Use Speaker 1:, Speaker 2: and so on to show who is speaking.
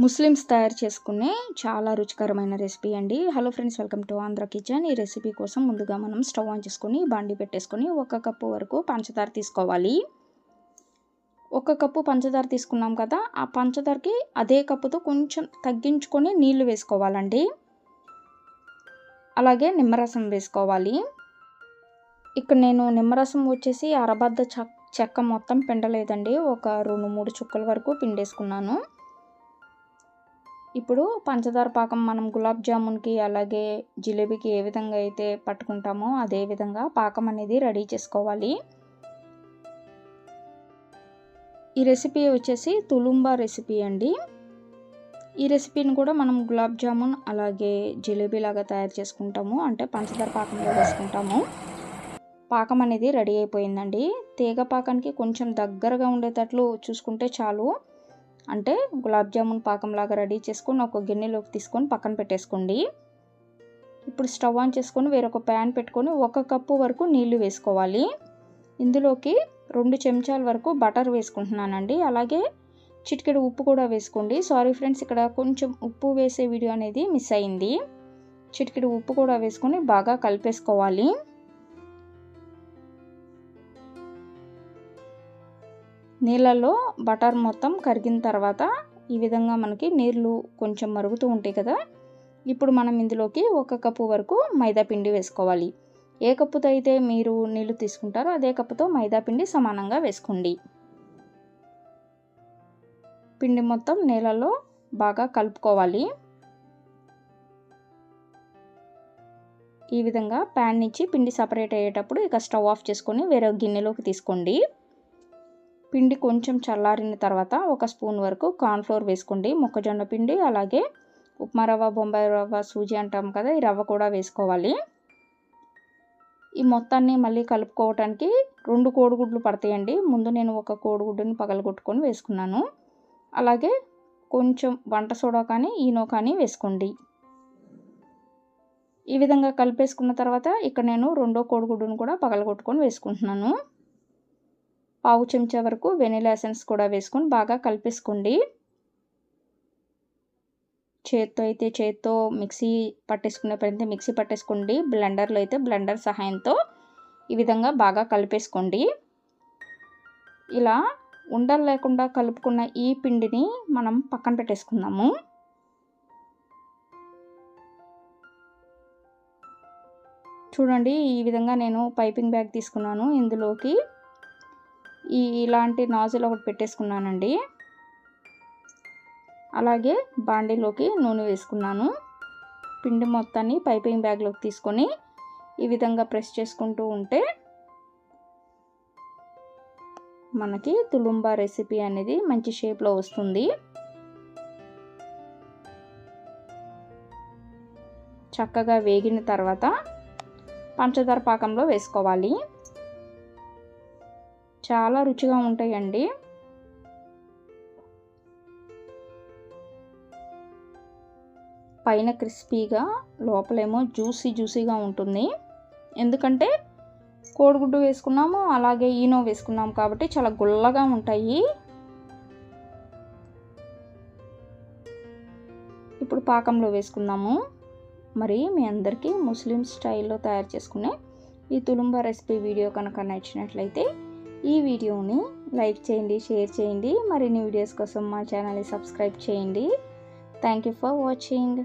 Speaker 1: Muslims తయారు చేసుకునే చాలా రుచికరమైన రెసిపీ అండి. Hello friends, welcome to Andhra kitchen. ఈ రెసిపీ కోసం ముందుగా మనం స్టవ్ ఆన్ చేసుకొని బాండి పెట్టేసుకొని 1 కప్పు వరకు పంచదార తీసుకోవాలి. 1 కప్పు పంచదార తీసుకున్నాం కదా, ఆ పంచదారకి అదే కప్పుతో కొంచెం తగ్గించుకొని నీళ్లు వేసుకోవాలండి. అలాగే నిమ్మరసం వేసుకోవాలి. ఇక్కడ నేను నిమ్మరసం వచ్చేసి అరబద్ద చెక్క మొత్తం పిండలేదండి, ఒక 2-3 చుక్కల వరకు పిండేసుకున్నాను. ఇప్పుడు పంచదార పాకం మనం గులాబ్ జామున్కి అలాగే జిలేబీకి ఏ విధంగా అయితే పట్టుకుంటామో అదే విధంగా పాకం అనేది రెడీ చేసుకోవాలి. ఈ రెసిపీ వచ్చేసి తులుంబా రెసిపీ అండి. ఈ రెసిపీని కూడా మనం గులాబ్ జామున్ అలాగే జిలేబీ లాగా తయారు చేసుకుంటాము, అంటే పంచదార పాకంలో వేసుకుంటాము. పాకం అనేది రెడీ అయిపోయిందండి. తీగ పాకానికి కొంచెం దగ్గరగా ఉండేటట్లు చూసుకుంటే చాలు. అంటే గులాబ్ జామున్ పాకంలాగా రెడీ చేసుకొని ఒక గిన్నెలోకి తీసుకొని పక్కన పెట్టేసుకోండి. ఇప్పుడు స్టవ్ ఆన్ చేసుకొని వేరొక ప్యాన్ పెట్టుకొని 1 కప్పు వరకు నీళ్లు వేసుకోవాలి. ఇందులోకి 2 చెంచాల వరకు బటర్ వేసుకుంటున్నానండి. అలాగే చిటికెడు ఉప్పు కూడా వేసుకోండి. సారీ ఫ్రెండ్స్, ఇక్కడ కొంచెం ఉప్పు వేసే వీడియో అనేది మిస్ అయింది. చిటికెడు ఉప్పు కూడా వేసుకొని బాగా కలిపేసుకోవాలి. నీళ్ళల్లో బటర్ మొత్తం కరిగిన తర్వాత ఈ విధంగా మనకి నీళ్ళు కొంచెం మరుగుతూ ఉంటాయి కదా, ఇప్పుడు మనం ఇందులోకి 1 కప్పు వరకు మైదా పిండి వేసుకోవాలి. ఏ కప్పుతో అయితే మీరు నీళ్లు తీసుకుంటారో అదే కప్పుతో మైదా పిండి సమానంగా వేసుకోండి. పిండి మొత్తం నీళ్ళల్లో బాగా కలుపుకోవాలి. ఈ విధంగా ప్యాన్ నుంచి పిండి సపరేట్ అయ్యేటప్పుడు ఇక స్టవ్ ఆఫ్ చేసుకొని వేరే గిన్నెలోకి తీసుకోండి. పిండి కొంచెం చల్లారిన తర్వాత 1 స్పూన్ వరకు కార్న్ఫ్లోర్ వేసుకోండి. మొక్కజొన్న పిండి అలాగే ఉప్మా రవ్వ, బొంబాయి రవ్వ, సూజీ అంటాం కదా, ఈ రవ్వ కూడా వేసుకోవాలి. ఈ మొత్తాన్ని మళ్ళీ కలుపుకోవటానికి 2 కోడిగుడ్లు పడతాయండి. ముందు నేను 1 కోడిగుడ్డుని పగలగొట్టుకొని వేసుకున్నాను. అలాగే కొంచెం వంట సోడా కానీ ఈనో కానీ వేసుకోండి. ఈ విధంగా కలిపేసుకున్న తర్వాత ఇక్కడ నేను 2వ కోడిగుడ్డును కూడా పగలగొట్టుకొని వేసుకుంటున్నాను. పావు చెంచా వరకు వెనిలా ఎసెన్స్ కూడా వేసుకొని బాగా కలిపేసుకోండి. చేత్తో అయితే చేత్తో, మిక్సీ పట్టేసుకునే పని అయితే మిక్సీ పట్టేసుకోండి, బ్లెండర్లో అయితే బ్లెండర్ సహాయంతో ఈ విధంగా బాగా కలిపేసుకోండి. ఇలా ఉండలు లేకుండా కలుపుకున్న ఈ పిండిని మనం పక్కన పెట్టేసుకుందాము. చూడండి, ఈ విధంగా నేను పైపింగ్ బ్యాగ్ తీసుకున్నాను. ఇందులోకి ఇలాంటి నాజిల్ ఒకటి పెట్టేసుకున్నానండి. అలాగే బాండీలోకి నూనె వేసుకున్నాను. పిండి మొత్తాన్ని పైపింగ్ బ్యాగ్లోకి తీసుకొని ఈ విధంగా ప్రెస్ చేసుకుంటూ ఉంటే మనకి తులుంబా రెసిపీ అనేది మంచి షేప్లో వస్తుంది. చక్కగా వేగిన తర్వాత పంచదార పాకంలో వేసుకోవాలి. చాలా రుచిగా ఉంటాయండి. పైన క్రిస్పీగా, లోపలేమో జ్యూసీగా ఉంటుంది. ఎందుకంటే కోడిగుడ్డు వేసుకున్నాము, అలాగే ఈనో వేసుకున్నాము కాబట్టి చాలా గుల్లగా ఉంటాయి. ఇప్పుడు పాకంలో వేసుకుందాము. మరి మీ అందరికీ ముస్లిం స్టైల్లో తయారు చేసుకునే ఈ తులుంబా రెసిపీ వీడియో కనుక నచ్చినట్లయితే ఈ వీడియోని లైక్ చేయండి, షేర్ చేయండి. మరిన్ని వీడియోస్ కోసం మా ఛానల్ని సబ్స్క్రైబ్ చేయండి. Thank you for watching.